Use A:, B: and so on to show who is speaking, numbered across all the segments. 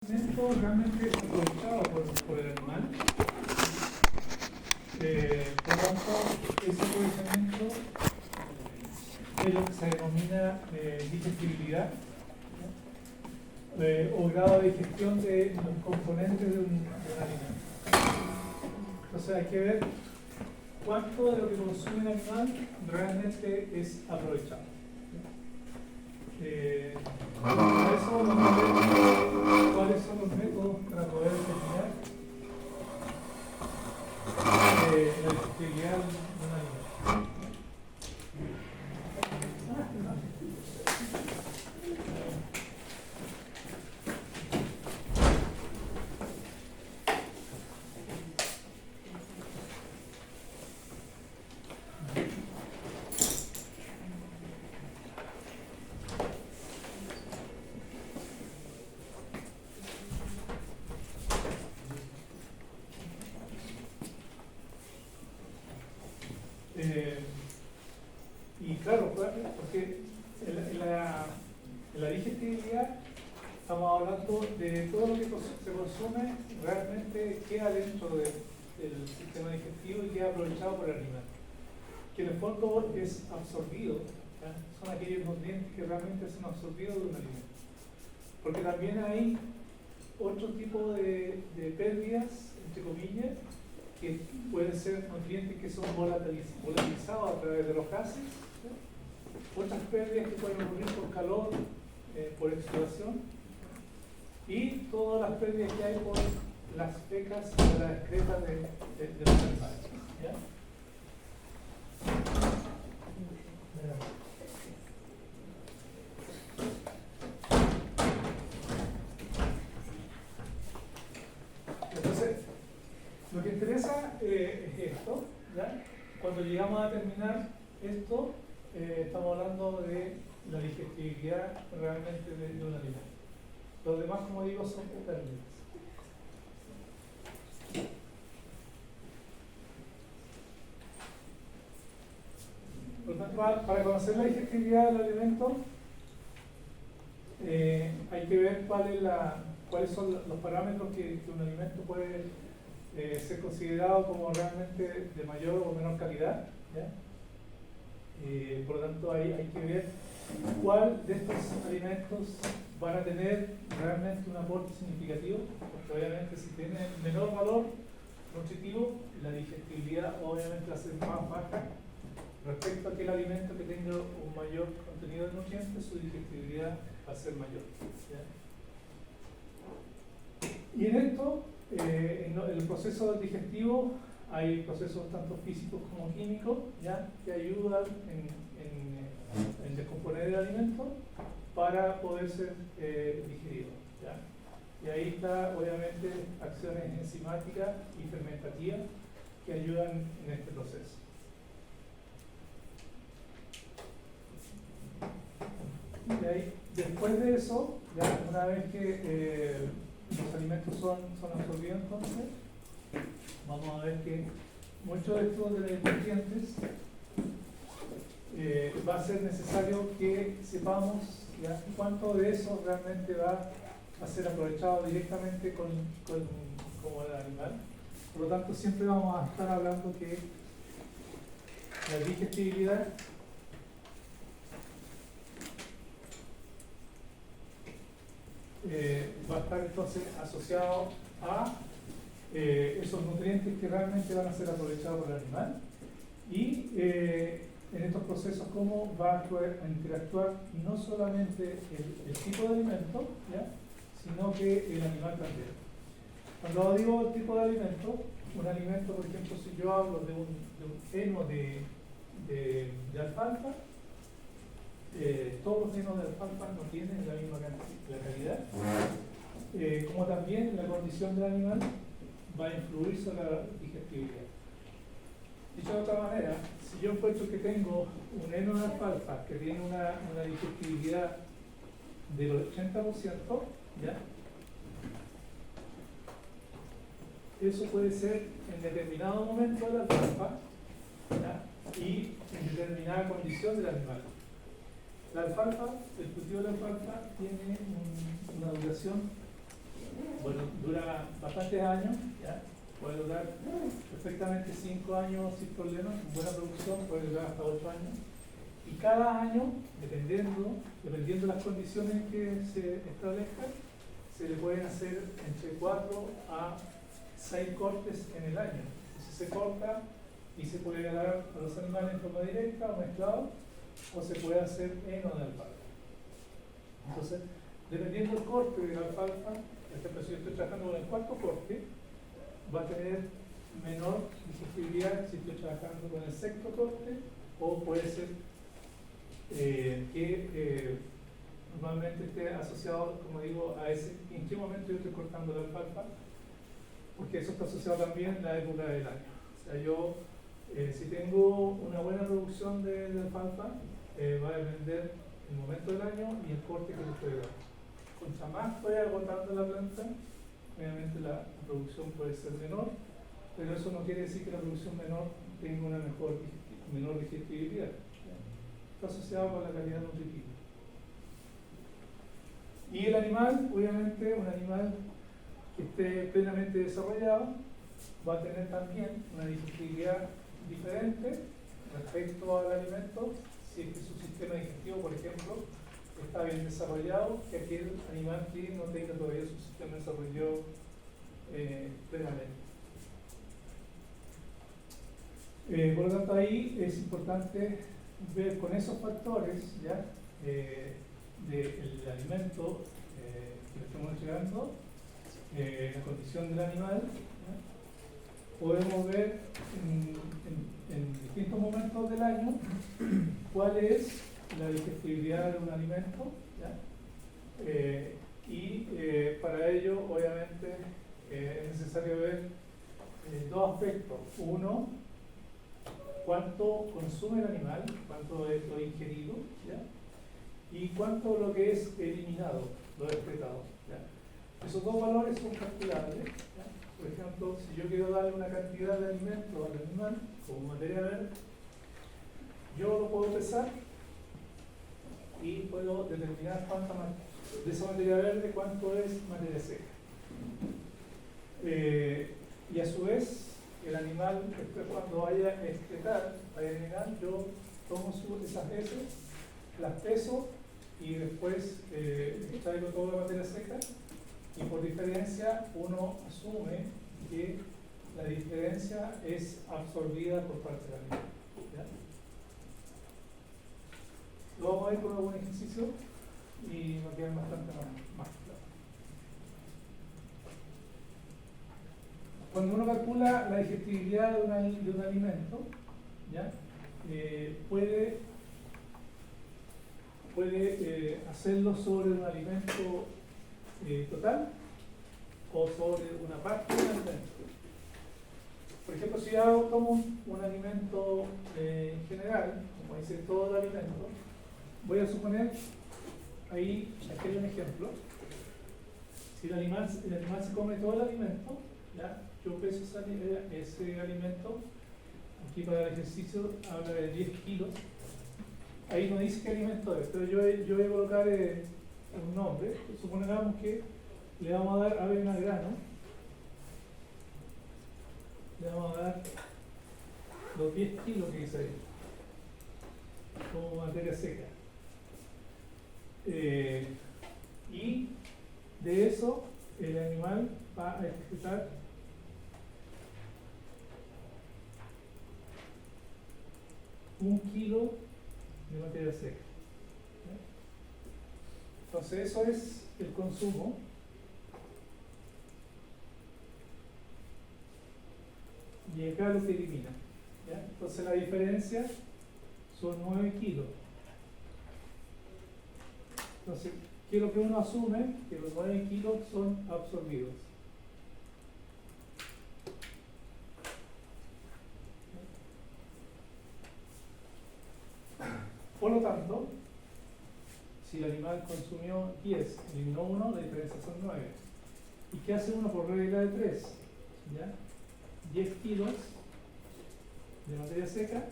A: alimento realmente aprovechado por el animal. Por lo tanto, ese aprovechamiento es lo que se denomina digestibilidad, o grado de digestión de los componentes de un alimento. Entonces hay que ver cuánto de lo que consume el animal realmente es aprovechado. Para eso vamos a ver cuáles son los métodos para poder determinar la digestibilidad de un alimento. Y claro, porque en la digestibilidad estamos hablando de todo lo que se consume realmente queda dentro del sistema digestivo y queda aprovechado por el animal, que en el fondo es absorbido, ¿ya? Son aquellos nutrientes que realmente son absorbidos de un alimento, porque también hay otro tipo de pérdidas, entre comillas, que pueden ser nutrientes que son volatilizados a través de los gases, ¿sí? Otras pérdidas que pueden ocurrir por calor, por exudación, y todas las pérdidas que hay por las fecas o las excretas de los animales, ¿ya? Entonces, lo que interesa es esto, ¿ya? Cuando llegamos a terminar esto, estamos hablando de la digestibilidad realmente de un alimento. Los demás, como digo, son pérdidas. Por lo tanto, para conocer la digestibilidad del alimento, hay que ver cuáles son los parámetros que un alimento puede ser considerado como realmente de mayor o menor calidad, ¿ya? Por lo tanto, hay que ver cuál de estos alimentos van a tener realmente un aporte significativo, porque obviamente si tiene menor valor nutritivo, la digestibilidad obviamente va a ser más baja respecto a aquel alimento que tenga un mayor contenido de nutrientes, su digestibilidad va a ser mayor, ¿ya? Y en esto, en el proceso digestivo, hay procesos tanto físicos como químicos, ¿ya? Que ayudan en descomponer el alimento para poder ser digerido, ¿ya? Y ahí está obviamente acciones enzimáticas y fermentativas que ayudan en este proceso. Y ahí, después de eso, ya una vez que los alimentos son absorbidos, entonces vamos a ver que muchos de estos nutrientes va a ser necesario que sepamos, ¿ya? Cuánto de eso realmente va a ser aprovechado directamente como el animal. Por lo tanto, siempre vamos a estar hablando que la digestibilidad va a estar entonces asociado a esos nutrientes que realmente van a ser aprovechados por el animal, y en estos procesos cómo va a interactuar no solamente el tipo de alimento, ¿ya? Sino que el animal también. Cuando digo el tipo de alimento, un alimento, por ejemplo, si yo hablo de un heno de alfalfa, todos los henos de alfalfa no tienen la misma calidad, como también la condición del animal va a influir sobre la digestibilidad. Dicho de otra manera, si yo encuentro que tengo un heno de alfalfa que tiene una digestibilidad del 80%, ¿ya? Eso puede ser en determinado momento de la alfalfa, ¿ya? Y en determinada condición del animal. La alfalfa, el cultivo de la alfalfa tiene una duración dura bastantes años, ¿ya? Puede durar perfectamente 5 años sin problemas, con buena producción, puede durar hasta 8 años. Y cada año, dependiendo de las condiciones que se establezcan, se le pueden hacer entre 4 a 6 cortes en el año. Entonces se corta y se puede dar a los animales en forma directa o mezclado, o se puede hacer heno de alfalfa. Entonces, dependiendo del corte de la alfalfa, por ejemplo, si yo estoy trabajando con el cuarto corte, va a tener menor digestibilidad si estoy trabajando con el sexto corte, o puede ser que normalmente esté asociado, como digo, a ese, en qué momento yo estoy cortando la alfalfa, porque eso está asociado también a la época del año. O sea, yo, si tengo una buena producción de alfalfa, va a depender el momento del año y el corte que le estoy dando. Contra más estoy agotando la planta, obviamente la producción puede ser menor, pero eso no quiere decir que la producción menor tenga una menor digestibilidad. Está asociado con la calidad nutritiva. Y el animal, obviamente, un animal que esté plenamente desarrollado, va a tener también una digestibilidad diferente respecto al alimento, si es que su sistema digestivo, por ejemplo, está bien desarrollado, que aquel animal que no tenga todavía su sistema desarrollado plenamente. Por lo tanto, ahí es importante ver con esos factores ya del alimento que le estamos entregando, la condición del animal, ¿ya? Podemos ver en distintos momentos del año cuál es la digestibilidad de un alimento, ¿ya? Para ello, obviamente, es necesario ver dos aspectos. Uno, cuánto consume el animal, cuánto es lo ingerido, ¿ya? Y cuánto lo que es eliminado, lo excretado, ¿ya? Esos dos valores son calculables, ¿ya? Por ejemplo, si yo quiero darle una cantidad de alimento al animal como materia verde, yo lo puedo pesar y puedo determinar cuánta de esa materia verde cuánto es materia seca. Y a su vez, el animal, después cuando vaya a excretar, vaya a eliminar, yo tomo esas heces, las peso y después extraigo toda la materia seca, y por diferencia uno asume que la diferencia es absorbida por parte del animal, ¿ya? Lo vamos a ver con algún ejercicio y va a quedar bastante más claro. Cuando uno calcula la digestibilidad de un alimento, ¿ya? Puede hacerlo sobre un alimento total o sobre una parte del alimento. Por ejemplo, si yo tomo un alimento en general, como dice todo el alimento, voy a suponer, aquí hay un ejemplo, si el animal se come todo el alimento, ¿ya? Yo peso ese alimento, aquí para el ejercicio habla de 10 kilos, ahí no dice qué alimento es, pero yo voy a colocar un nombre. Supongamos que le vamos a dar avena al grano, le vamos a dar los 10 kilos que dice ahí, como materia seca. Y de eso el animal va a excretar 1 kilo de materia seca. ¿Ya? Entonces eso es el consumo. Y acá lo que elimina. ¿Ya? Entonces la diferencia son 9 kilos. Entonces, ¿qué es lo que uno asume? Que los 9 kilos son absorbidos. Por lo tanto, si el animal consumió 10, eliminó 1, la diferencia son 9. ¿Y qué hace uno por regla de 3? ¿Ya? 10 kilos de materia seca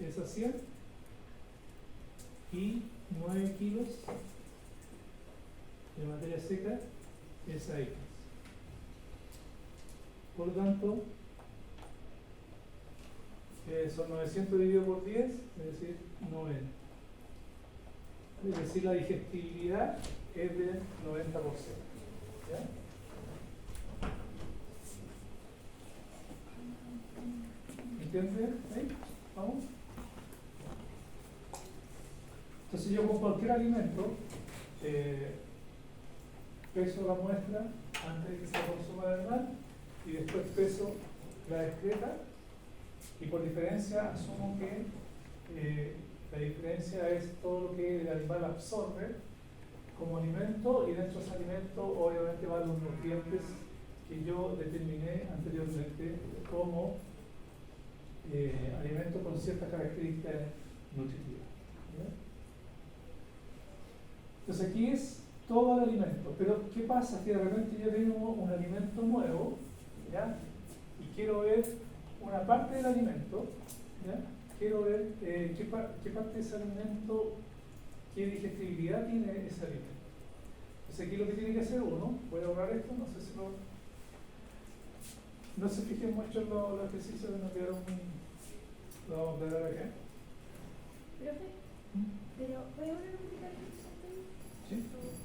A: es a 100 y 9 kilos de materia seca es a X. Por lo tanto, son 900 dividido por 10, es decir, 90. Es decir, la digestibilidad es del 90%. ¿Ya? ¿Entiendes? ¿Ahí? ¿Vamos? Entonces yo con cualquier alimento peso la muestra antes de que se consuma el animal y después peso la excreta y por diferencia asumo que la diferencia es todo lo que el animal absorbe como alimento y dentro de ese alimento obviamente van los nutrientes que yo determiné anteriormente como alimento con ciertas características nutritivas. ¿Ya? Entonces aquí es todo el alimento, pero ¿qué pasa? Que de repente yo tengo un alimento nuevo, ¿ya? Y quiero ver una parte del alimento, ¿ya? Quiero ver qué parte de ese alimento, qué digestibilidad tiene ese alimento. Entonces aquí lo que tiene que hacer uno, voy a borrar esto, no sé si no se fijen mucho en los ejercicios que nos quedaron muy... Lo vamos a ver acá.
B: Profe, pero ¿puede volver a explicar qué es esto?
A: ¿Sí?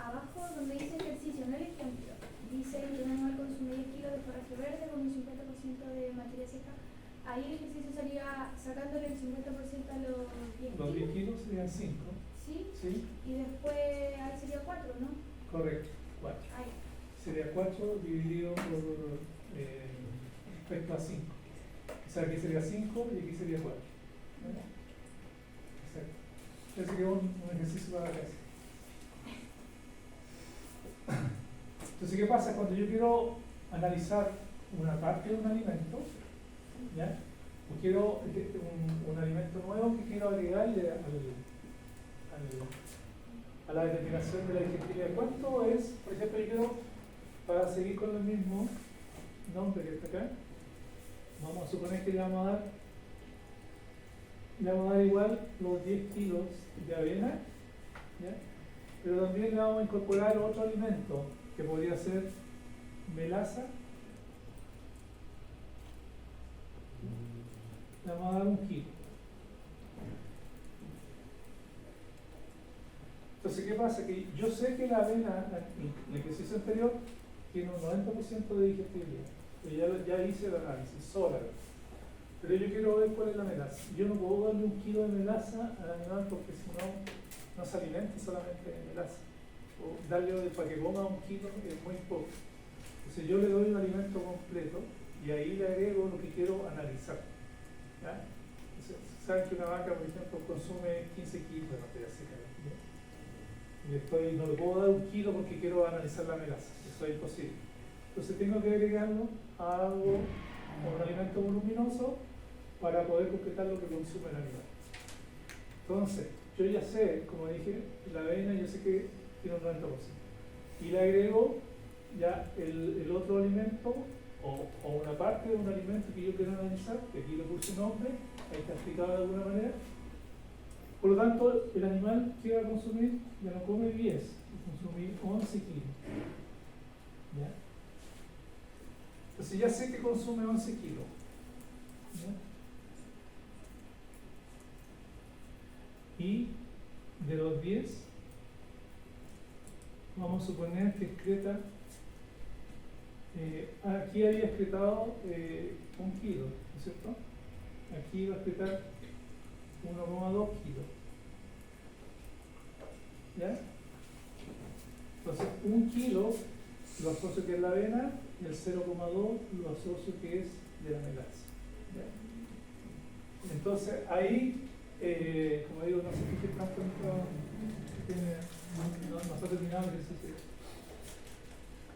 B: Abajo donde dice ejercicio, no el ejemplo, dice que un animal consume 10 kilos de forraje verde con un 50% de materia seca. Ahí el ejercicio sería sacándole el 50% a los 10 kilos.
A: Los 10 kilos serían 5.
B: ¿Sí?
A: ¿Sí?
B: Y después ahí sería 4, ¿no?
A: Correcto, 4.
B: Ahí.
A: Sería 4 dividido por respecto a 5. O sea, aquí sería 5 y aquí sería 4. ¿Vale? Exacto. Ese sería un ejercicio para la casa. Entonces, ¿qué pasa? Cuando yo quiero analizar una parte de un alimento, ¿ya? O quiero un alimento nuevo que quiero agregarle a la determinación de la digestibilidad. ¿Cuánto es? Por ejemplo, yo quiero, para seguir con el mismo nombre que está acá, vamos a suponer que le vamos a dar igual los 10 kilos de avena, ¿ya? Pero también le vamos a incorporar otro alimento que podría ser melaza. Le vamos a dar 1 kilo. Entonces, ¿qué pasa? Que yo sé que la avena, el ejercicio anterior, tiene un 90% de digestibilidad. Ya hice el análisis, sola. Pero yo quiero ver cuál es la melaza. Yo no puedo darle 1 kilo de melaza al animal porque si no se alimenta solamente de melaza. O darle para que coma 1 kilo es muy poco. Entonces yo le doy un alimento completo y ahí le agrego lo que quiero analizar. ¿Ya? Entonces, saben que una vaca, por ejemplo, consume 15 kilos de materia seca. Y no le puedo dar 1 kilo porque quiero analizar la melaza. Eso es imposible. Entonces tengo que agregarlo a algo, a un alimento voluminoso para poder completar lo que consume el animal. Entonces, yo ya sé, como dije, la avena yo sé que tiene un 90%. Y le agrego ya el otro alimento o una parte de un alimento que yo quiero analizar, que aquí le puse nombre, ahí está explicado de alguna manera. Por lo tanto, el animal que va a consumir ya no come 10, va a consumir 11 kilos. ¿Ya? Entonces ya sé que consume 11 kilos. ¿Ya? Y de los 10, vamos a suponer que excreta, aquí había excretado 1 kilo, ¿no es cierto? Aquí va a excretar 1,2 kilos. ¿Ya? Entonces, 1 kilo lo asocio que es la avena y el 0,2 lo asocio que es de la melaza. ¿Ya? Entonces, ahí, como digo, no se fije tanto no se ha terminado el ejercicio.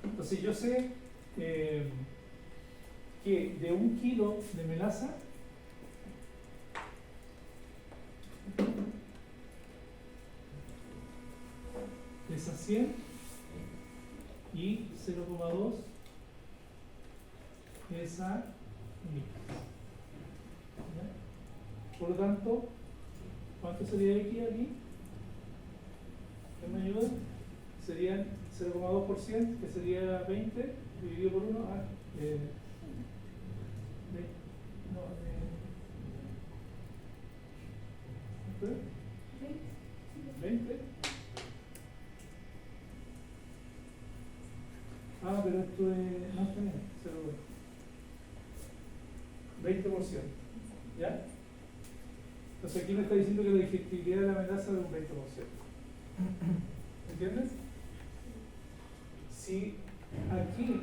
A: Entonces, yo sé que de 1 kilo de melaza es a 100 y 0,2 es a 1000. ¿Ya? Por lo tanto, ¿cuánto sería X aquí? ¿Qué me ayuda? Serían 0,2%, que sería 20 dividido por 1, ¿cuánto es? 20. Ah, pero esto es, no está bien, 20%, ¿ya? Entonces aquí me está diciendo que la digestibilidad de la melaza es de un 20%. ¿Entiendes? Si aquí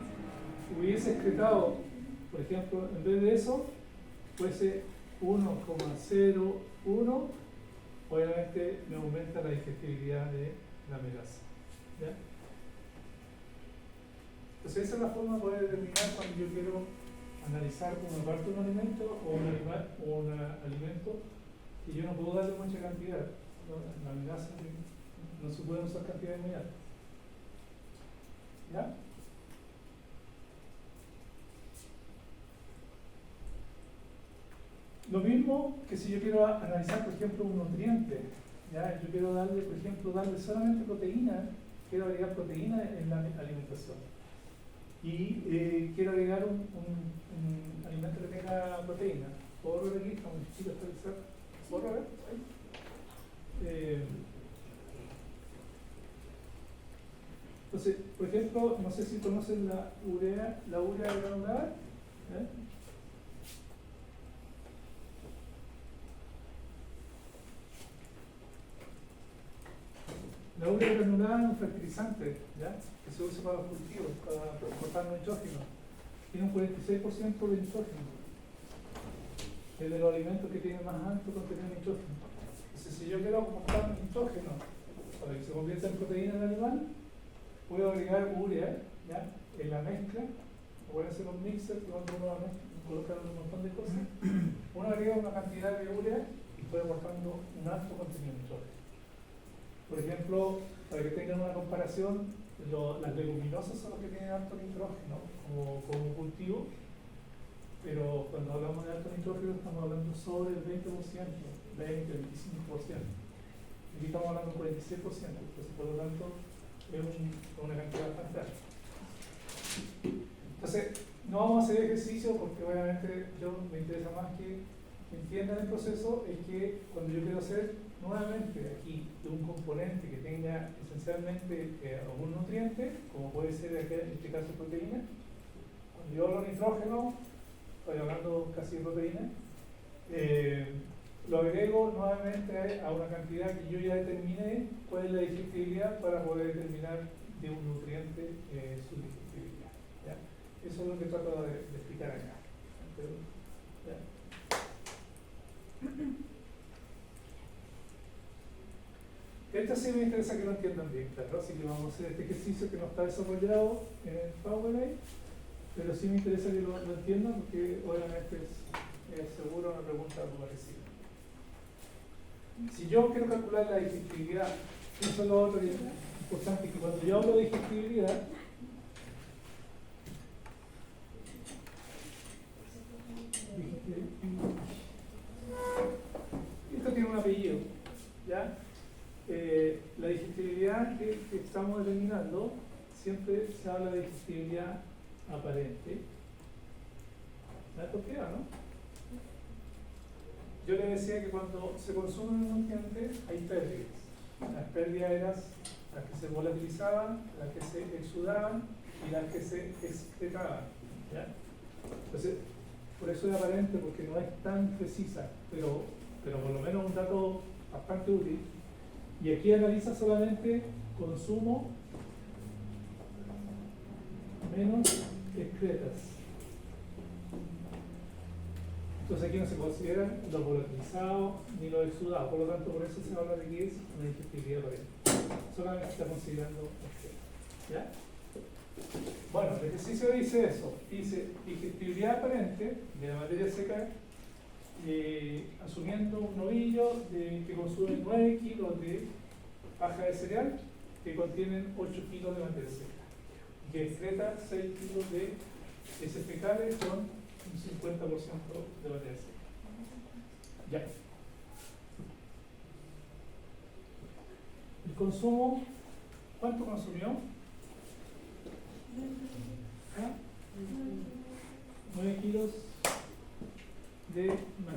A: hubiese excretado, por ejemplo, en vez de eso, fuese 1,01, obviamente me aumenta la digestibilidad de la melaza. ¿Ya? Entonces esa es la forma de poder determinar cuando yo quiero analizar una parte de un alimento o un animal o un alimento que yo no puedo darle mucha cantidad. ¿No? La melaza no se pueden usar cantidades muy altas. ¿Ya? Lo mismo que si yo quiero analizar, por ejemplo, un nutriente. ¿Ya? Yo quiero darle, por ejemplo, darle solamente proteína, quiero agregar proteína en la alimentación. Y quiero agregar un alimento que tenga proteína. ¿Puedo ver aquí? ¿Cómo necesito actualizar? ¿Puedo ver? Entonces, por ejemplo, no sé si conocen la urea granular. La urea granulada es un fertilizante, ¿ya? Que se usa para los cultivos, para transportar nitrógeno. Tiene un 46% de nitrógeno. Es de los alimentos que tienen más alto contenido de nitrógeno. Entonces, si yo quiero aportar nitrógeno para que se convierta en proteína del animal, puedo agregar urea, ¿ya? En la mezcla. O pueden hacer un mixer donde uno coloca un montón de cosas. Uno agrega una cantidad de urea y puede aportando un alto contenido de nitrógeno. Por ejemplo, para que tengan una comparación, las leguminosas son las que tienen alto nitrógeno como cultivo, pero cuando hablamos de alto nitrógeno estamos hablando sobre el 20%, 20, 25%. Aquí estamos hablando del 46%, entonces por lo tanto es una cantidad bastante alta. Entonces, no vamos a hacer ejercicio porque obviamente me interesa más que entiendan el proceso, es que cuando yo quiero hacer nuevamente aquí un componente que tenga esencialmente algún nutriente, como puede ser en este caso proteína, cuando yo hablo de nitrógeno, estoy hablando casi de proteína, lo agrego nuevamente a una cantidad que yo ya determiné cuál es la digestibilidad para poder determinar de un nutriente su digestibilidad. ¿Ya? Eso es lo que trato de explicar acá. ¿Ya? Esto sí me interesa que lo entiendan bien, claro, así que vamos a hacer este ejercicio que no está desarrollado en el PowerPoint, pero sí me interesa que lo entiendan porque obviamente es seguro una pregunta algo parecida. Si yo quiero calcular la digestibilidad, eso es lo otro que es importante, que cuando yo hablo de digestibilidad, esto tiene un apellido, ¿ya? La digestibilidad que estamos determinando, siempre se habla de digestibilidad aparente. ¿Sabes por qué, no? Yo les decía que cuando se consume un nutriente hay pérdidas. Las pérdidas eran las que se volatilizaban, las que se exudaban y las que se excretaban. ¿Ya? Entonces, por eso es aparente, porque no es tan precisa, pero por lo menos un dato bastante útil. Y aquí analiza solamente consumo menos excretas. Entonces aquí no se consideran los volatilizados ni los exudados, por lo tanto por eso se habla de que es una digestibilidad aparente. Solamente se está considerando excretas. ¿Ya? Bueno, el ejercicio dice eso, dice digestibilidad aparente de la materia seca asumiendo un novillo que consume 9 kilos de paja de cereal que contienen 8 kilos de materia seca y que excreta 6 kilos de heces fecales con un 50% de materia seca. Ya. El consumo, ¿cuánto consumió?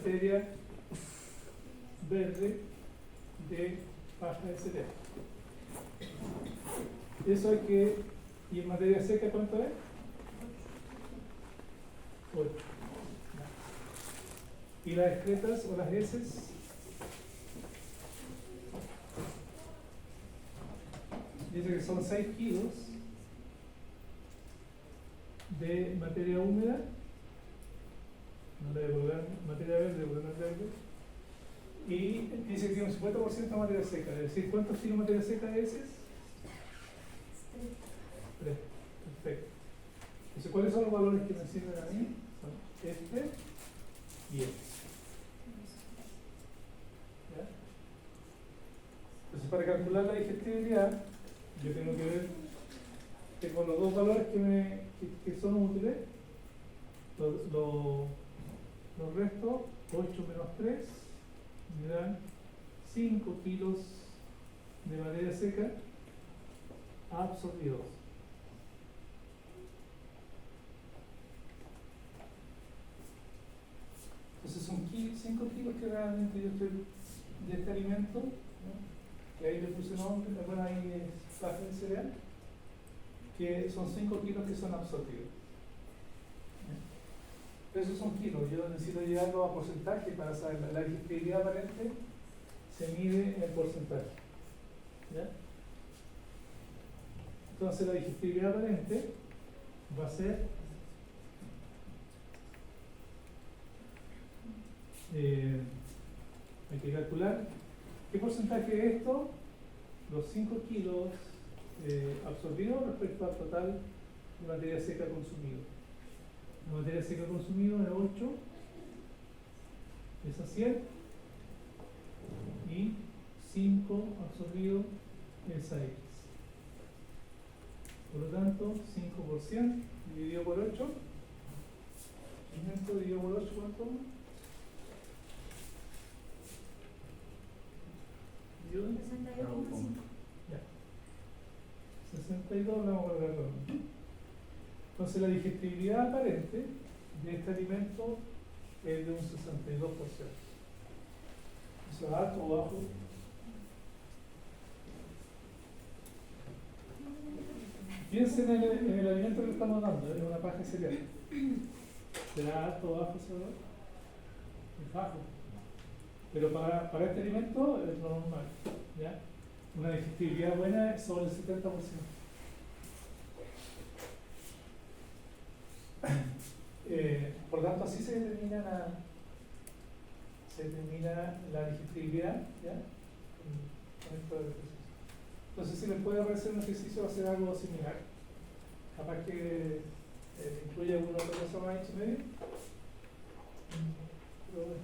A: materia verde de baja densidad. Eso hay que, y en materia seca, ¿cuánto es? 8. ¿Y las excretas o las heces? Dice que son 6 kilos de materia húmeda, no le voy a colocar materia verde, porque no es verde, y dice que tiene un 50% de materia seca, es decir, ¿cuántos kilos de materia seca de heces? 3. Perfecto. Entonces, ¿cuáles son los valores que me sirven a mí? Son este y este. ¿Ya? Entonces, para calcular la digestibilidad, yo tengo que ver que con los dos valores que son útiles, los restos, 8 menos 3, me dan 5 kilos de materia seca absorbidos. Entonces son 5 kilos que realmente yo estoy de este alimento, ¿no? Que ahí le puse nombre, bueno, ahí es baja de cereal, que son 5 kilos que son absorbidos. Pero esos son kilos, yo necesito llevarlo a porcentaje para saber la digestibilidad aparente se mide en porcentaje. ¿Ya? Entonces la digestibilidad aparente va a ser hay que calcular qué porcentaje es esto, los 5 kilos absorbidos respecto al total de materia seca consumido. La materia seca consumida es 8, es a 100, y 5 absorbido es a X. Por lo tanto, 5 por 100 dividido por 8, 500 dividido por 8, ¿cuánto? ¿Dividido?
B: 62,5.
A: Ya. 62 lo vamos a colocar todo. Entonces la digestibilidad aparente de este alimento es de un 62%. ¿Eso es alto o bajo? Piensen en el alimento que le estamos dando, es una paja de cereal. ¿Será alto o bajo ese valor? Es bajo. Pero para este alimento es lo normal. ¿Ya? Una digestibilidad buena es sobre el 70%. Por lo tanto, así se determina la digestibilidad, ¿ya? Con esto del ejercicio. Entonces, si les puede aparecer un ejercicio, va a ser algo similar. Capaz que incluye alguna otra cosa más en medio. Pero bueno,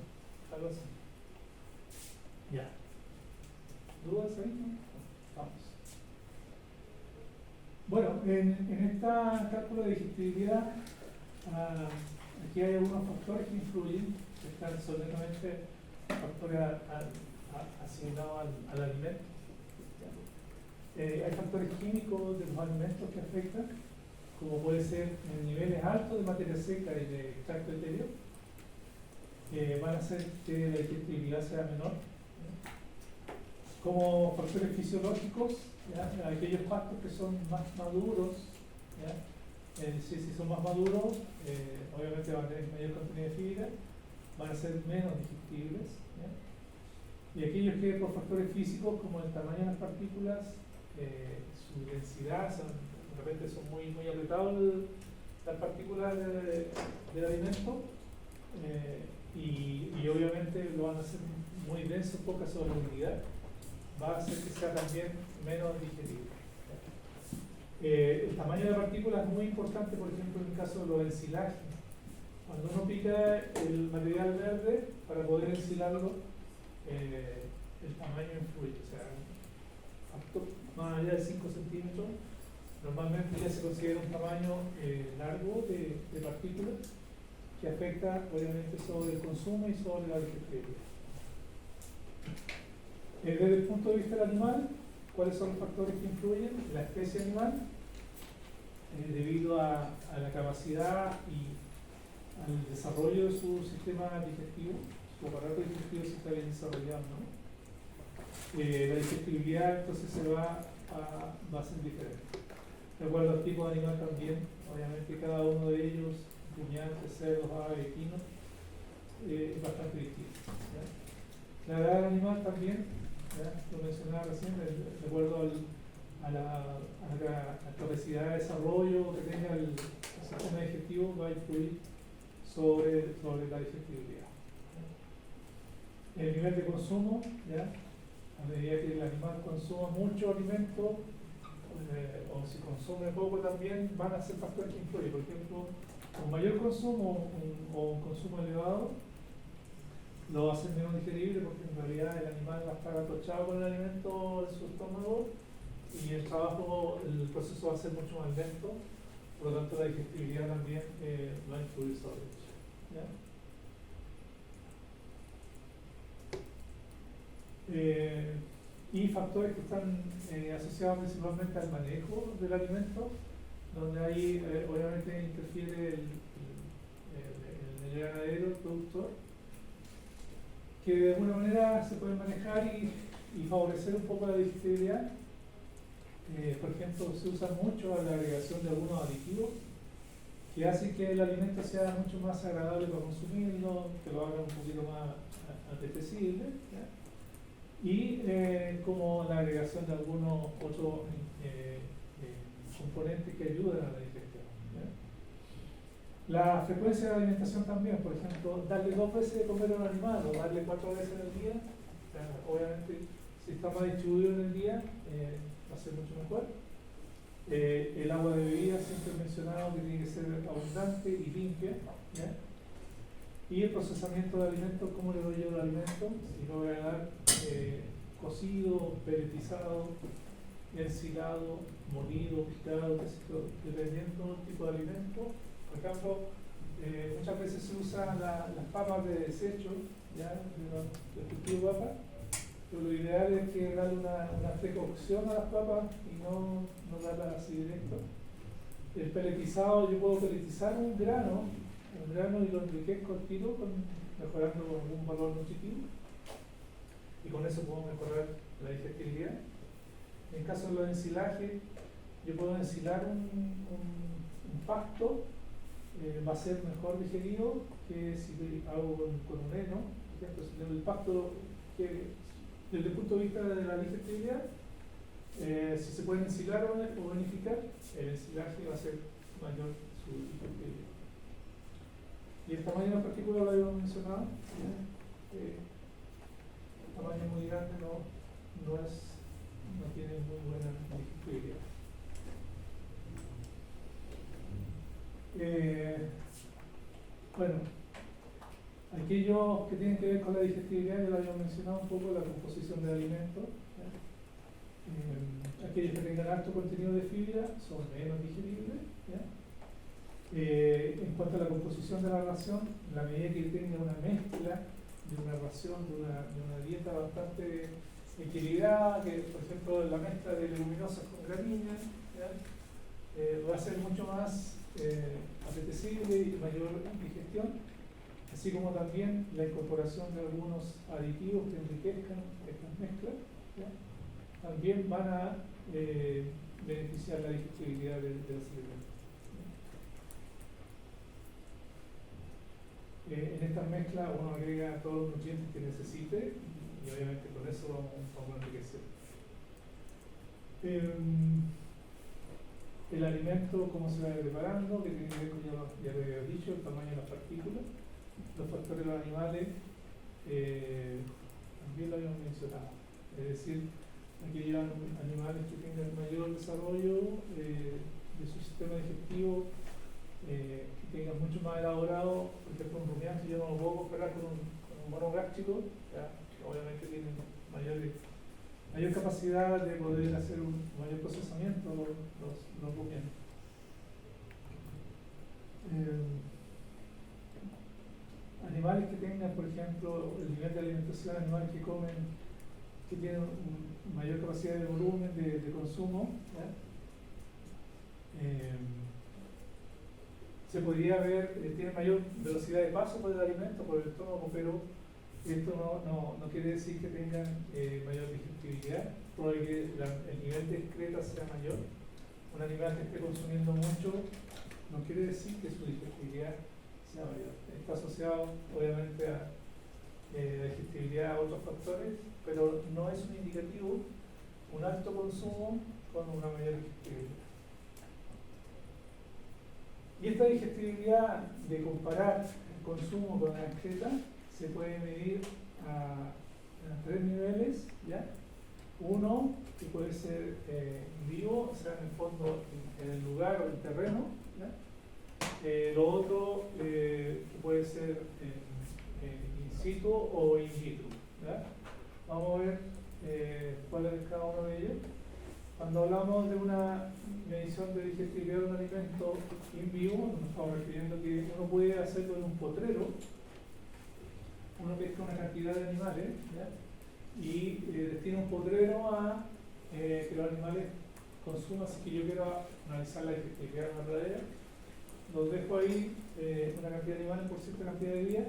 A: algo así. Ya. ¿Dudas ahí? Vamos. Bueno, en este cálculo de digestibilidad, aquí hay algunos factores que influyen, que están solamente factores asignados al alimento. Hay factores químicos de los alimentos que afectan, como puede ser niveles altos de materia seca y de extracto etéreo, que van a hacer que la digestibilidad sea menor. Como factores fisiológicos, ¿ya? Aquellos pastos que son más maduros, ¿ya? Si son más maduros, obviamente van a tener mayor contenido de fibra, van a ser menos digestibles, ¿ya? Y aquellos que por factores físicos como el tamaño de las partículas, su densidad, de repente son muy apretados las partículas del alimento, y obviamente lo van a hacer muy denso, poca solubilidad, va a hacer que sea también menos digerible. El tamaño de la partícula es muy importante, por ejemplo, en el caso de los ensilajes. Cuando uno pica el material verde, para poder ensilarlo, el tamaño influye. O sea, más allá de 5 centímetros, normalmente ya se considera un tamaño largo de partículas que afecta obviamente sobre el consumo y sobre la digestibilidad. Desde el punto de vista del animal, ¿cuáles son los factores que influyen? La especie animal, debido a la capacidad y al desarrollo de su sistema digestivo, tu aparato digestivo se está bien desarrollado, ¿no? La digestibilidad entonces va a ser diferente. De acuerdo al tipo de animal también, obviamente cada uno de ellos, rumiantes, cerdos, aves, equinos, es bastante distinto. ¿Ya? La edad del animal también, ¿ya? Lo mencionaba recién, de acuerdo a la capacidad de desarrollo que tenga el sistema digestivo, va a influir sobre la digestibilidad. ¿Ya? El nivel de consumo, ¿ya? A medida que el animal consuma mucho alimento, o si consume poco también, van a ser factores que influyen. Por ejemplo, un mayor consumo o un consumo elevado lo va a hacer menos digerible, porque en realidad el animal va a estar atochado con el alimento en su estómago y el proceso va a ser mucho más lento, por lo tanto la digestibilidad también va a influir sobre eso. ¿Ya? Y factores que están asociados principalmente al manejo del alimento, donde ahí obviamente interfiere el ganadero, el productor, que de alguna manera se puede manejar y favorecer un poco la digestibilidad. Por ejemplo, se usa mucho la agregación de algunos aditivos que hacen que el alimento sea mucho más agradable para consumirlo, que lo haga un poquito más apetecible, ¿ya? Y como la agregación de algunos otros componentes que ayudan a la digestión. ¿Ya? La frecuencia de alimentación también, por ejemplo, darle 2 veces de comer a un animal o darle 4 veces en el día, obviamente si está más distribuido en el día va a ser mucho mejor. El agua de bebida, siempre he mencionado que tiene que ser abundante y limpia, ¿ya? Y el procesamiento de alimentos, ¿cómo le doy yo el alimento? Si lo voy a dar cocido, pelletizado, ensilado, molido, picado, dependiendo del tipo de alimento. Por ejemplo, muchas veces se usan las papas de desecho, ¿ya? Del cultivo de papas, pero lo ideal es que darle una precocción a las papas y no darlas así directo. El pelletizado, yo puedo pelletizar un grano y lo enriquezco al tiro, mejorando algún valor nutritivo, y con eso puedo mejorar la digestibilidad. En caso de los ensilajes, yo puedo ensilar un pasto, va a ser mejor digerido que si hago con un heno. Por ejemplo, si tengo el pasto que desde el punto de vista de la digestibilidad, si se puede ensilar o bonificar, el ensilaje va a ser mayor su digestibilidad. Y el tamaño de la partícula lo habíamos mencionado. El tamaño muy grande no tiene muy buena digestibilidad. Bueno, aquellos que tienen que ver con la digestibilidad, ya lo habíamos mencionado un poco, la composición de alimentos. Aquellos que tengan alto contenido de fibra son menos digeribles. ¿Ya? En cuanto a la composición de la ración, la medida que tenga una mezcla de una ración, de una dieta bastante equilibrada, que por ejemplo la mezcla de leguminosas con gramíneas, va a ser mucho más apetecible y mayor digestión, así como también la incorporación de algunos aditivos que enriquezcan estas mezclas, ¿ya? También van a beneficiar la digestibilidad de los alimentos. En estas mezclas uno agrega todos los nutrientes que necesite y obviamente con eso vamos a enriquecer. El alimento, cómo se va preparando, que tiene que ver con, ya lo había dicho, el tamaño de las partículas. Los factores de los animales también lo habíamos mencionado. Es decir, aquellos animales que tengan mayor desarrollo de su sistema digestivo, que tengan mucho más elaborado. Por ejemplo, un rumiante yo no lo puedo comparar con un monogástrico, ¿ya? Obviamente tienen mayor capacidad de poder hacer un mayor procesamiento los rumiantes. Animales que tengan, por ejemplo, el nivel de alimentación, animales que comen, que tienen mayor capacidad de volumen de consumo, ¿ya? Se podría ver, tiene mayor velocidad de paso por el alimento, por el estómago, pero Esto no quiere decir que tengan mayor digestibilidad, puede que el nivel de excreta sea mayor. Un animal que esté consumiendo mucho no quiere decir que su digestibilidad sea mayor. Está asociado obviamente a la digestibilidad a otros factores, pero no es un indicativo un alto consumo con una mayor digestibilidad. Y esta digestibilidad de comparar el consumo con la excreta se puede medir a 3 niveles, ¿ya? Uno, que puede ser vivo, o sea, en el fondo, en el lugar o en el terreno, ¿ya? Lo otro que puede ser in situ o in vitro, ¿ya? Vamos a ver cuál es cada uno de ellos. Cuando hablamos de una medición de digestibilidad de un alimento in vivo, nos estamos refiriendo que uno puede hacerlo en un potrero. Uno pesca una cantidad de animales, ¿ya? Y destina un potrero a que los animales consuman. Si que yo quiero analizar la digestibilidad de una pradera, los dejo ahí una cantidad de animales por cierta cantidad de días,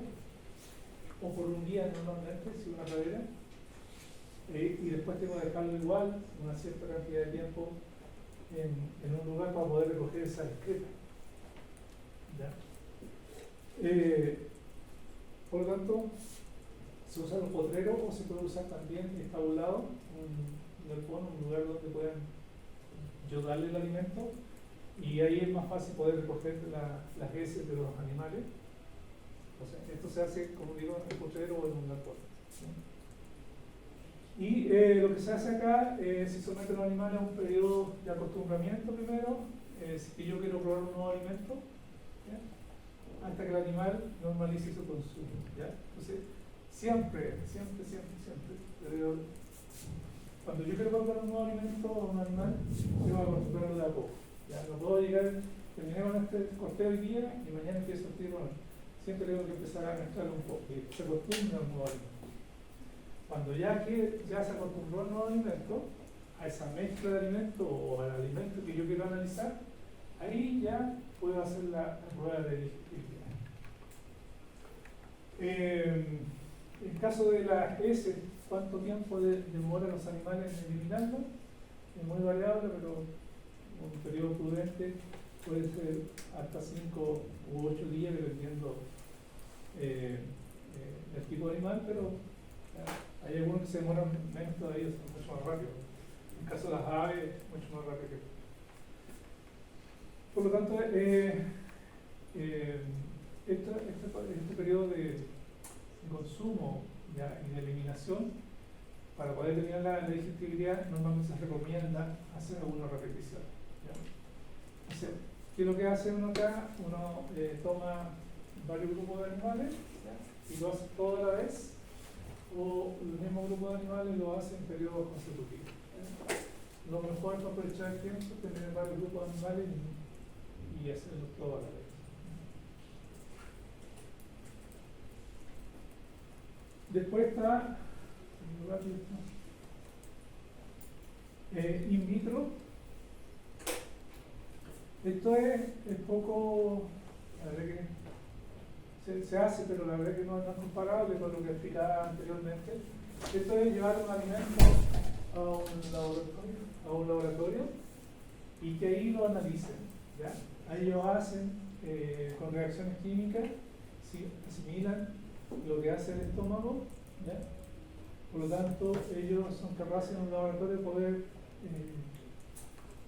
A: o por un día normalmente, si una pradera, y después tengo que dejarlo igual una cierta cantidad de tiempo en un lugar para poder recoger esa excreta, ¿ya? Por lo tanto, se usa los potreros o se puede usar también estabulado, un galpón, un lugar donde puedan yo darle el alimento, y ahí es más fácil poder recoger las heces de los animales. O sea, esto se hace, como digo, en el potrero o en un galpón, ¿sí? Y lo que se hace acá, se somete a los animales a un periodo de acostumbramiento primero, si yo quiero probar un nuevo alimento, ¿ya? Hasta que el animal normalice su consumo, ¿ya? Entonces, siempre, cuando yo quiero probar un nuevo alimento a un animal, tengo que acostumbrarlo de a poco, ¿ya? No puedo terminé con este corte hoy día y mañana empiezo a tirar. Siempre tengo que empezar a mezclarlo un poco, que se acostumbre a un nuevo alimento. Cuando ya se acostumbró al nuevo alimento, a esa mezcla de alimentos o al alimento que yo quiero analizar, ahí ya puedo hacer la prueba de digestibilidad. En caso de las heces, ¿cuánto tiempo demoran los animales en eliminarlo? Es muy variable, pero un periodo prudente puede ser hasta 5 u 8 días, dependiendo del tipo de animal, pero hay algunos que se demoran menos todavía, son mucho más rápidos. En el caso de las aves, mucho más rápido. Por lo tanto, este periodo de consumo, ¿ya? Y de eliminación, para poder terminar la digestibilidad, normalmente se recomienda hacer alguna repetición, ¿ya? O sea, ¿qué es lo que hace uno acá? Uno toma varios grupos de animales, ¿ya? Y lo hace toda la vez, o el mismo grupo de animales lo hace en periodos consecutivos, ¿ya? Lo mejor para aprovechar el tiempo es tener varios grupos de animales y hacerlo toda la vez. Después está in vitro. Esto es poco, la verdad que se hace, pero la verdad que no es comparable con lo que explicaba anteriormente. Esto es llevar un alimento a un laboratorio y que ahí lo analicen, ¿ya? Ahí ellos hacen con reacciones químicas, ¿sí? Asimilan lo que hace el estómago, ¿ya? Por lo tanto, ellos son capaces en un laboratorio de poder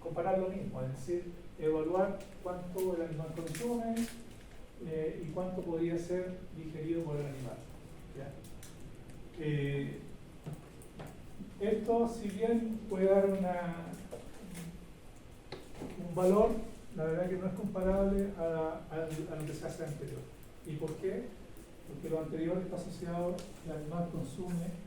A: comparar lo mismo, es decir, evaluar cuánto el animal consume y cuánto podría ser digerido por el animal, ¿ya? Esto, si bien puede dar un valor, la verdad que no es comparable a lo que se hace anterior. ¿Y por qué? Porque lo anterior está asociado, el animal consume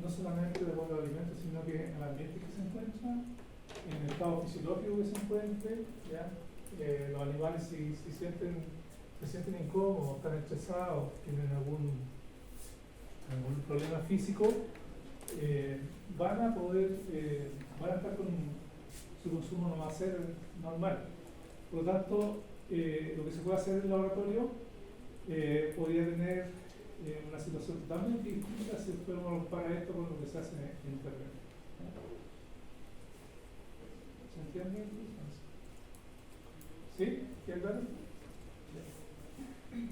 A: no solamente de buenos alimentos, sino que en el ambiente que se encuentra, en el estado fisiológico que se encuentre, ¿ya? Los animales si se sienten incómodos, están estresados, tienen algún problema físico, van a estar con su consumo, no va a ser normal. Por lo tanto, lo que se puede hacer en el laboratorio podría tener una situación totalmente distinta si fuéramos a comparar esto con lo que se hace en terreno. ¿Se entiende? ¿Sí? ¿Qué claro?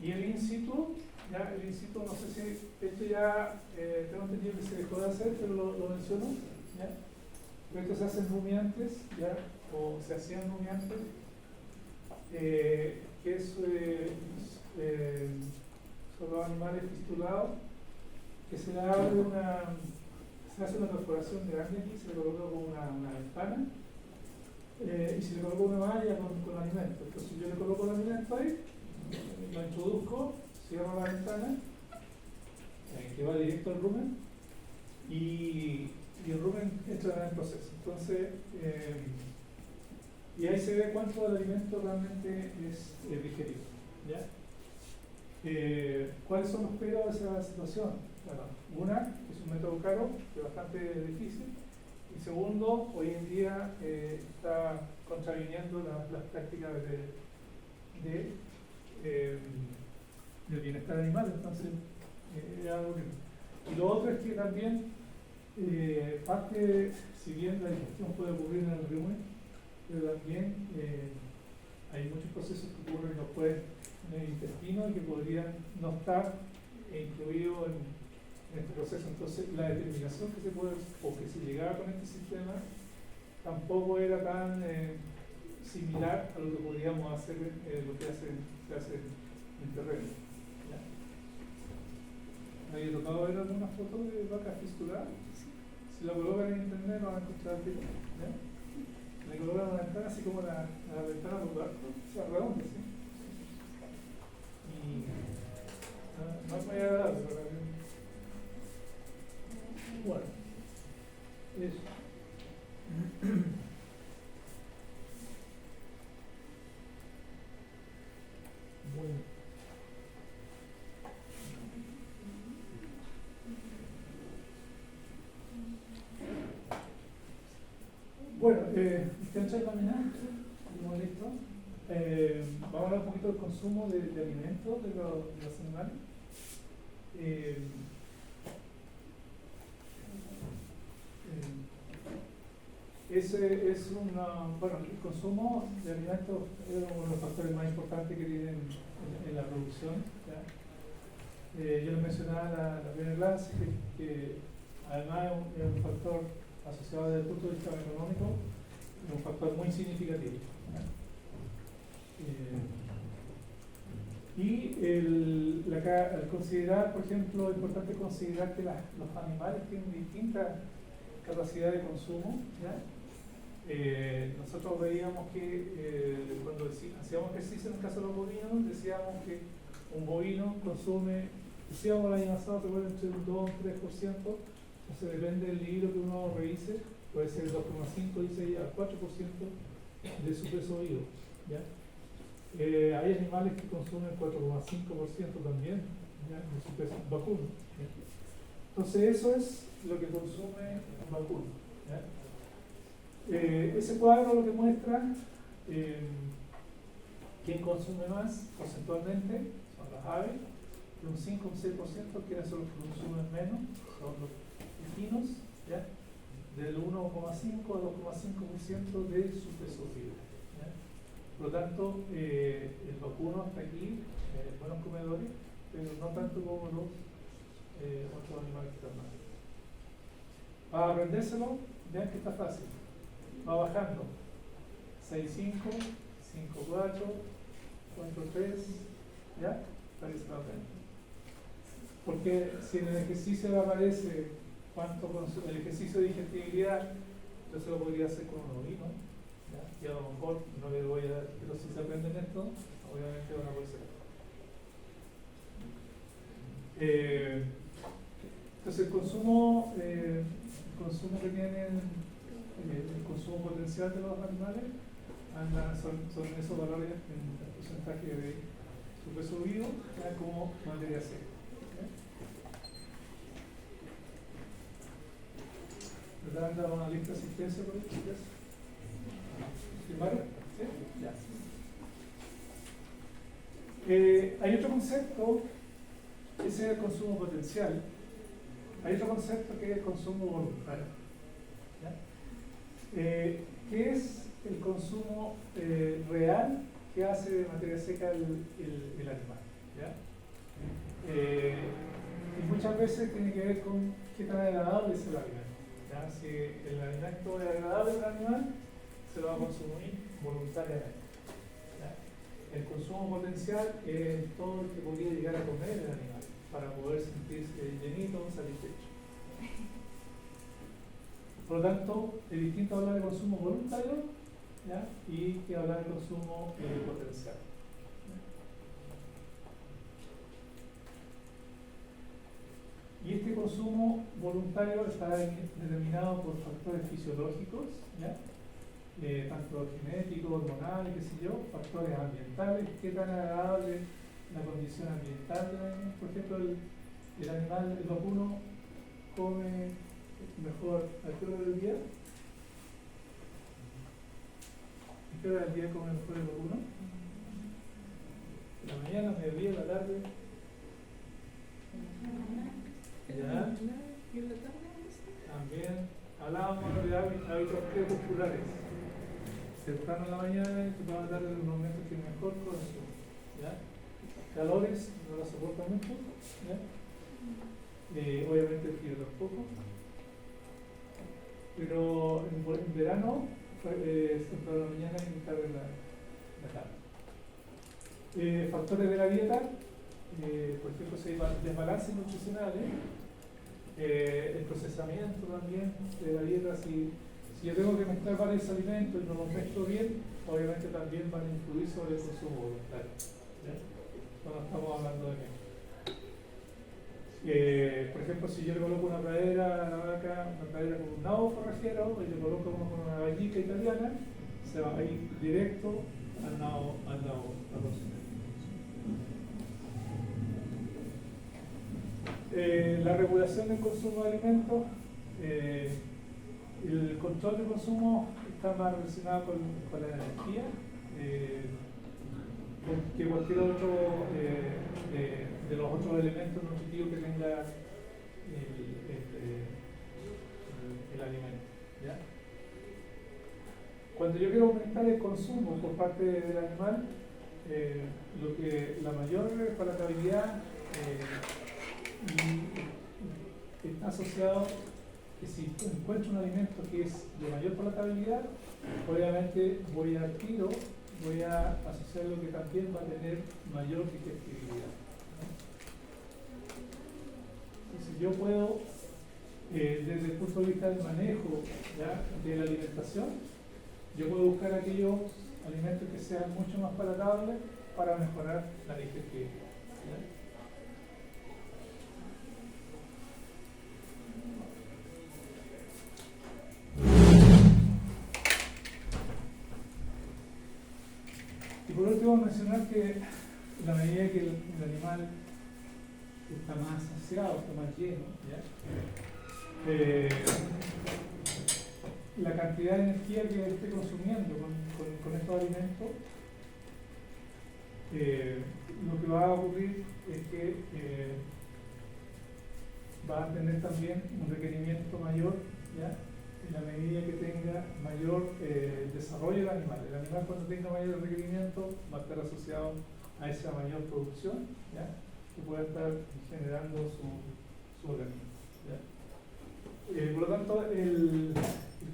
A: Y el in situ, ya, el in situ, no sé si esto ya tengo entendido que se dejó de hacer, pero lo menciono, ¿ya? Pero esto se hace en rumiantes, ¿ya? O se hacía en rumiantes, que es, son los animales fistulados, que se le abre se hace una perforación grande aquí, se le coloca como una ventana, y se le coloca una malla con alimento. Entonces yo le coloco el alimento ahí, lo introduzco, cierro la ventana, que va directo al rumen, y el rumen entra en el proceso. Entonces, y ahí se ve cuánto del alimento realmente es digerido, ¿ya? ¿Cuáles son los peros de esa situación? Bueno, una, que es un método caro, que es bastante difícil, y segundo, hoy en día está contraviniendo las prácticas del bienestar animal, entonces es algo que... Y lo otro es que también parte, si bien la digestión puede ocurrir en el rumen, pero también hay muchos procesos que ocurren después en el intestino y que podrían no estar incluidos en este proceso. Entonces la determinación que se puede, o que se llegaba con este sistema, tampoco era tan similar a lo que podríamos hacer, lo que se hace en terreno. ¿Ya? ¿Me había tocado ver alguna foto de vacas fistuladas? Si la colocan en internet lo van a encontrar aquí. Le colocan una ventana así como la ventana de un barco, o sea, redonda, ¿sí? Y no es muy agradable, pero bueno, eso. Bueno. Bueno, ¿ustedes han caminado? ¿Estamos listos? Vamos a hablar un poquito del consumo de alimentos de los animales. Ese es bueno, el consumo de alimentos es uno de los factores más importantes que tienen en la producción. ¿Ya? Yo les mencionaba la primera clase que además es un factor asociado desde el punto de vista económico, es un factor muy significativo. Al considerar, por ejemplo, es importante considerar que los animales tienen distintas capacidades de consumo. ¿Ya? Nosotros veíamos que cuando hacíamos ejercicio en el caso de los bovinos, decíamos que un bovino consume, decíamos el año pasado, entre un 2 y un 3%, entonces depende del libro que uno revise, puede ser 2,5, dice al 4% de su peso vivo. ¿Ya? Hay animales que consumen 4,5% también, ¿ya? De su peso vacuno. ¿Ya? Entonces eso es lo que consume un vacuno. ¿Ya? Ese cuadro lo que muestra quién consume más porcentualmente son las aves, de un 5 o un 6%, quienes son los que consumen menos, son los equinos, ¿ya? Del 1,5 al 2,5% de su peso vivo. ¿Ya? Por lo tanto, el vacuno está aquí, buenos comedores, pero no tanto como los otros animales que están más. Para aprendérselo, vean que está fácil. Va bajando 6,5, 5,4, 4,3, ¿ya? Parece que va bajando. Porque si en el ejercicio aparece cuánto consume, el ejercicio de digestibilidad, yo se lo podría hacer con un ovino, ¿ya? Y a lo mejor no le voy a dar, pero si se aprenden esto, obviamente van a poder ser. Entonces el consumo que tienen, el consumo potencial de los animales son esos valores en el porcentaje de su peso vivo, ¿ya? Como materia seca. ¿Les han dado una lista de asistencia por esto? ¿Sí? ¿Sí? Ya. hay otro concepto, ese es el consumo potencial. Hay otro concepto que es el consumo voluntario. ¿Ya? ¿Qué es el consumo real que hace de materia seca el animal? ¿Ya? Y muchas veces tiene que ver con qué tan agradable es el alimento. ¿Ya? Si el alimento es agradable al animal, se lo va a consumir voluntariamente. ¿Ya? El consumo potencial es todo lo que podría llegar a comer el animal para poder sentirse llenito, satisfecho. Por lo tanto, es distinto hablar de consumo voluntario, ¿ya? Y que hablar de consumo potencial. Y este consumo voluntario está determinado por factores fisiológicos, ¿ya? Tanto genéticos, hormonales, qué sé yo, factores ambientales, qué tan agradable la condición ambiental del animal. Por ejemplo, el animal, el vacuno, come mejor a qué hora del día. ¿A qué hora del día come mejor el vacuno? ¿En la mañana, mediodía, en la tarde? ¿Ya? También hablábamos de hábitos crepusculares. Temprano en la mañana y temprano en la tarde en los momentos que mejor consumo. ¿Ya? Calores, no lo soporta mucho. ¿Ya? Obviamente el frío tampoco. Pero en verano, temprano en la mañana y tarde en la tarde. Factores de la dieta, por ejemplo, si hay desbalances nutricionales. El procesamiento también de la dieta, si yo tengo que mezclar varios alimentos y no los mezclo bien, obviamente también van a influir sobre el consumo voluntario. ¿Ya? Cuando estamos hablando de mezcla. Por ejemplo, si yo le coloco una pradera a la vaca, una pradera con un nabo forrajero, y le coloco uno con una vallica italiana, se va a ir directo al nabo a consumir. La regulación del consumo de alimentos, el control de consumo está más relacionado con la energía que cualquier otro de los otros elementos nutritivos que tenga el alimento. ¿Ya? Cuando yo quiero aumentar el consumo por parte del animal, la mayor palatabilidad y está asociado que si encuentro un alimento que es de mayor palatabilidad, obviamente voy a asociarlo que también va a tener mayor digestibilidad. Entonces yo puedo, desde el punto de vista del manejo, ¿ya?, de la alimentación, yo puedo buscar aquellos alimentos que sean mucho más palatables para mejorar la digestibilidad. ¿Ya? Y por último, mencionar que en la medida que el animal está más saciado, está más lleno, ¿ya? La cantidad de energía que esté consumiendo con estos alimentos, lo que va a ocurrir es que va a tener también un requerimiento mayor, ¿ya?, en la medida que tenga mayor desarrollo del animal. El animal, cuando tenga mayor requerimiento, va a estar asociado a esa mayor producción, ¿ya?, que pueda estar generando su organismo. ¿Ya? Por lo tanto, el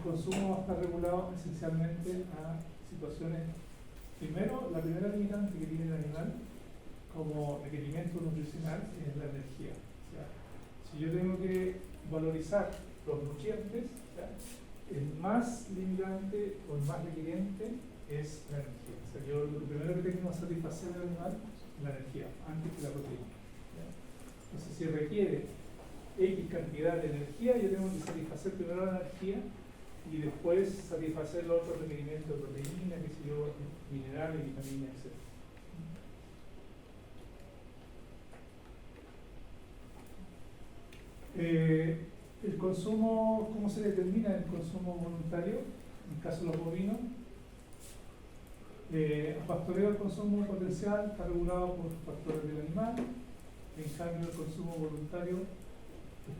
A: consumo va a estar regulado esencialmente a situaciones. Primero, la primera limitante que tiene el animal como requerimiento nutricional es la energía. O sea, si yo tengo que valorizar los nutrientes, ¿ya?, el más limitante o el más requiriente es la energía. O sea, yo lo primero que tengo que satisfacer al animal es la energía, antes que la proteína. ¿Ya? Entonces, si requiere X cantidad de energía, yo tengo que satisfacer primero la energía y después satisfacer los otros requerimientos de proteína, qué sé yo, minerales, vitaminas, etc. El consumo, ¿cómo se determina el consumo voluntario? En el caso de los bovinos, El pastoreo del consumo potencial está regulado por factores del animal, en cambio el consumo voluntario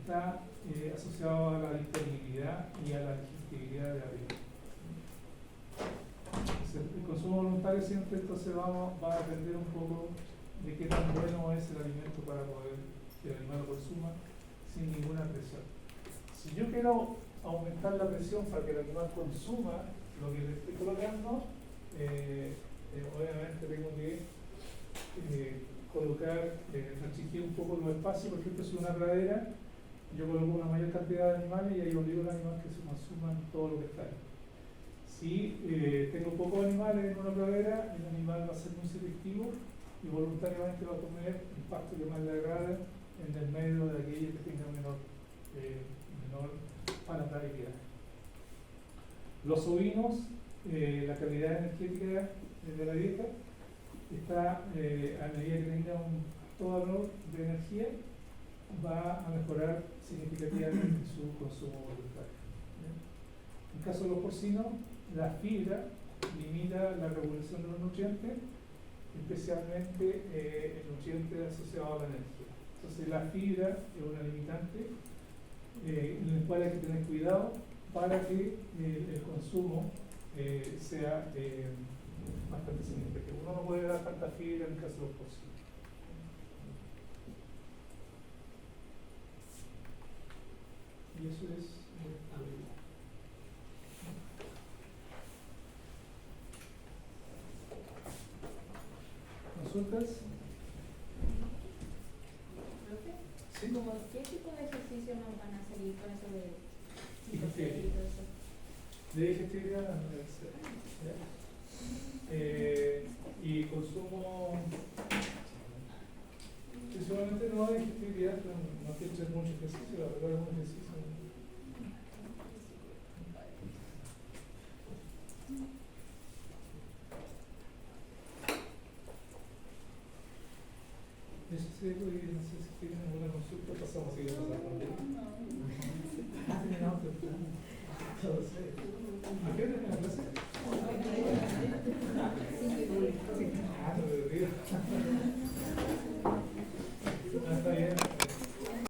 A: está asociado a la disponibilidad y a la digestibilidad de la vida. El consumo voluntario siempre entonces va a depender un poco de qué tan bueno es el alimento para poder que el animal lo consuma sin ninguna presión. Si yo quiero aumentar la presión para que el animal consuma lo que le estoy colocando, obviamente tengo que restringir un poco los espacios. Por ejemplo, si es una pradera, yo coloco una mayor cantidad de animales y ahí obligo al animal que se consuman todo lo que está ahí. Si tengo pocos animales en una pradera, el animal va a ser muy selectivo y voluntariamente va a comer el pasto que más le agrada en el medio de aquello que tenga menor palatabilidad. Los ovinos, la calidad energética de la dieta está, a medida que tenga un valor de energía, va a mejorar significativamente su consumo voluntario. En el caso de los porcinos, la fibra limita la regulación de los nutrientes, especialmente el nutriente asociado a la energía. Entonces la fibra es una limitante en el cual hay que tener cuidado para que el consumo sea bastante significativo. Uno no puede dar tanta fibra en el caso de los porcinos. Y eso es ¿consultas?
C: ¿Profe?
A: Sí.
C: ¿Cómo qué tipo de ejercicio nos van a salir con eso de
A: Digestibilidad.
C: y todo eso?
A: De digestibilidad y consumo, principalmente no de digestibilidad, pero no quiero hacer mucho ejercicio, la verdad es un ejercicio. Eso sí, y no sé si tienen alguna consulta, pasamos a seguir pasando.
C: No.
A: No, no, no, no, no, no, no, no, no, no, no,